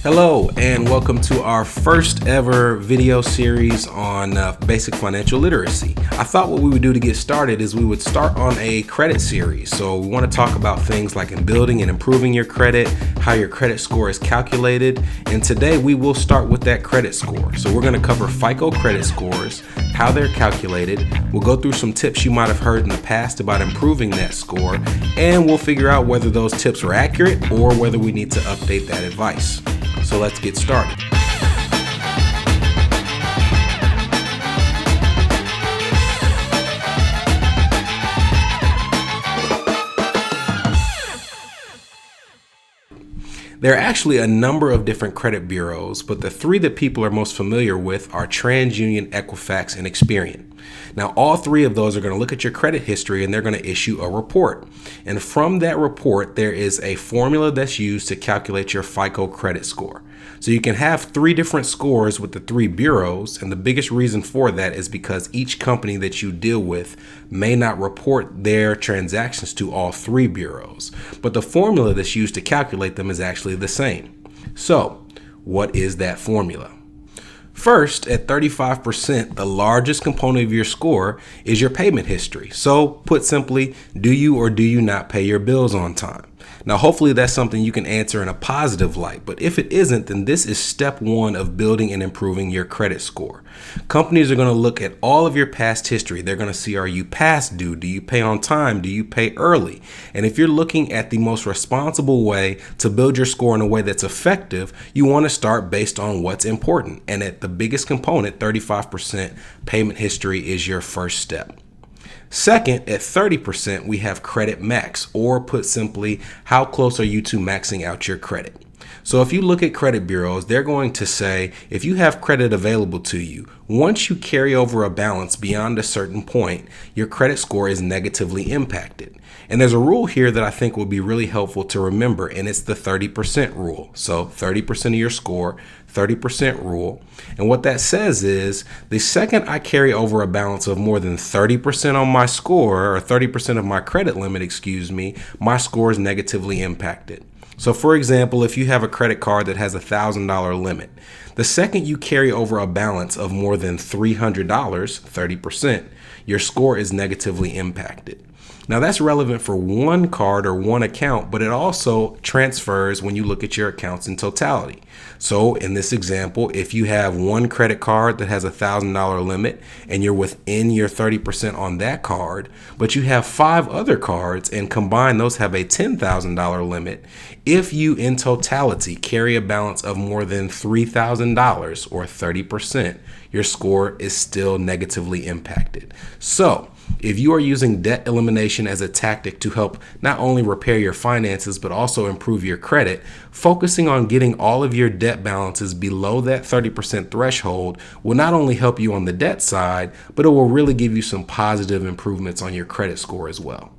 Hello and welcome to our first ever video series on basic financial literacy. I thought what we would do to get started is we would start on a credit series. So we want to talk about things like in building and improving your credit, how your credit score is calculated, and today we will start with that credit score. So we're going to cover FICO credit scores, how they're calculated. We'll go through some tips you might have heard in the past about improving that score, and we'll figure out whether those tips are accurate or whether we need to update that advice. So let's get started. There are actually a number of different credit bureaus, but the three that people are most familiar with are TransUnion, Equifax, and Experian. Now, all three of those are going to look at your credit history and they're going to issue a report. And from that report, there is a formula that's used to calculate your FICO credit score. So you can have three different scores with the three bureaus, and the biggest reason for that is because each company that you deal with may not report their transactions to all three bureaus, but the formula that's used to calculate them is actually the same. So, what is that formula? First, at 35%, the largest component of your score is your payment history. So, put simply, do you or do you not pay your bills on time? Now, hopefully that's something you can answer in a positive light, but if it isn't, then this is step one of building and improving your credit score. Companies are going to look at all of your past history. They're going to see, are you past due? Do you pay on time? Do you pay early? And if you're looking at the most responsible way to build your score in a way that's effective, you want to start based on what's important. And at the biggest component, 35%, payment history is your first step. Second, at 30%, we have credit max, or put simply, how close are you to maxing out your credit? So if you look at credit bureaus, they're going to say, if you have credit available to you, once you carry over a balance beyond a certain point, your credit score is negatively impacted. And there's a rule here that I think will be really helpful to remember, and it's the 30% rule. So 30% of your score, 30% rule. And what that says is the second I carry over a balance of more than 30% on my score, or 30% of my credit limit, my score is negatively impacted. So for example, if you have a credit card that has a $1,000 limit, the second you carry over a balance of more than $300, 30%, your score is negatively impacted. Now that's relevant for one card or one account, but it also transfers when you look at your accounts in totality. So in this example, if you have one credit card that has a $1,000 limit and you're within your 30% on that card, but you have 5 other cards and combined those have a $10,000 limit, if you in totality carry a balance of more than $3,000 or 30%, your score is still negatively impacted. So if you are using debt elimination as a tactic to help not only repair your finances, but also improve your credit, focusing on getting all of your debt balances below that 30% threshold will not only help you on the debt side, but it will really give you some positive improvements on your credit score as well.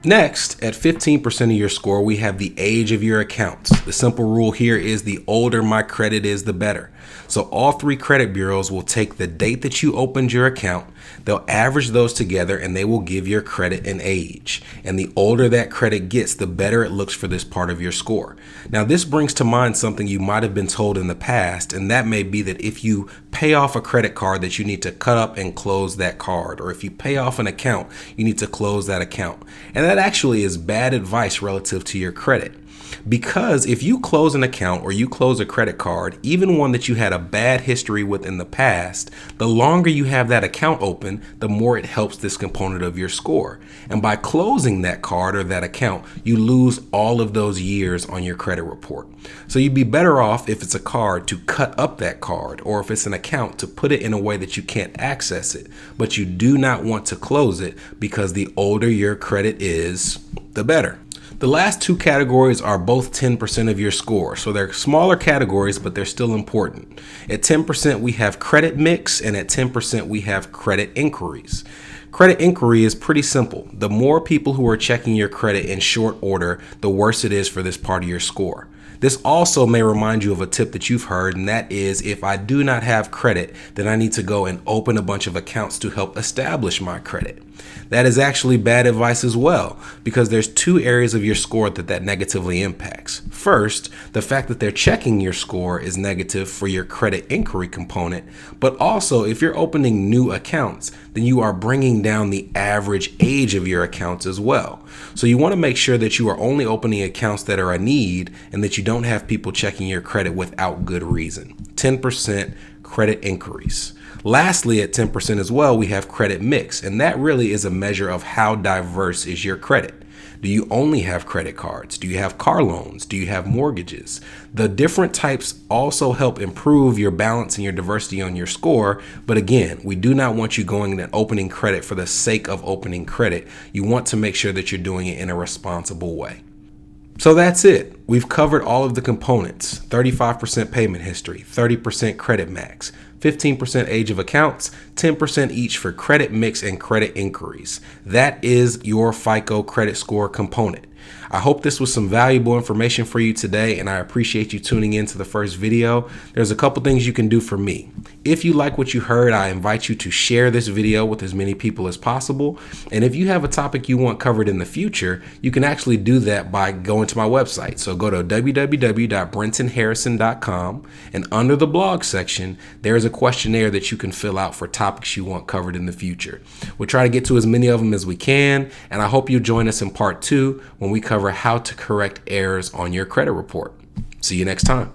Next, at 15% of your score, we have the age of your accounts. The simple rule here is the older my credit is, the better. So all three credit bureaus will take the date that you opened your account, they'll average those together, and they will give your credit an age. And the older that credit gets, the better it looks for this part of your score. Now, this brings to mind something you might have been told in the past, and that may be that if you pay off a credit card, that you need to cut up and close that card, or if you pay off an account, you need to close that account. And that actually is bad advice relative to your credit. Because if you close an account or you close a credit card, even one that you had a bad history with in the past, the longer you have that account open, the more it helps this component of your score. And by closing that card or that account, you lose all of those years on your credit report. So you'd be better off, if it's a card, to cut up that card, or if it's an account, to put it in a way that you can't access it. But you do not want to close it, because the older your credit is, the better. The last two categories are both 10% of your score. So they're smaller categories, but they're still important. At 10%, we have credit mix, and at 10%, we have credit inquiries. Credit inquiry is pretty simple. The more people who are checking your credit in short order, the worse it is for this part of your score. This also may remind you of a tip that you've heard, and that is, if I do not have credit, then I need to go and open a bunch of accounts to help establish my credit. That is actually bad advice as well, because there's two areas of your score that negatively impacts. First, the fact that they're checking your score is negative for your credit inquiry component, but also if you're opening new accounts, then you are bringing down the average age of your accounts as well. So you want to make sure that you are only opening accounts that are a need and that you don't have people checking your credit without good reason. 10% credit inquiries. Lastly, at 10% as well, we have credit mix, and that really is a measure of how diverse is your credit. Do you only have credit cards? Do you have car loans? Do you have mortgages? The different types also help improve your balance and your diversity on your score. But again, we do not want you going and opening credit for the sake of opening credit. You want to make sure that you're doing it in a responsible way. So that's it. We've covered all of the components: 35% payment history, 30% credit max, 15% age of accounts, 10% each for credit mix and credit inquiries. That is your FICO credit score component. I hope this was some valuable information for you today, and I appreciate you tuning in to the first video. There's a couple things you can do for me. If you like what you heard, I invite you to share this video with as many people as possible. And if you have a topic you want covered in the future, you can actually do that by going to my website. So go to www.brentonharrison.com, and under the blog section, there is a questionnaire that you can fill out for topics you want covered in the future. We'll try to get to as many of them as we can, and I hope you join us in part 2 when we cover how to correct errors on your credit report. See you next time.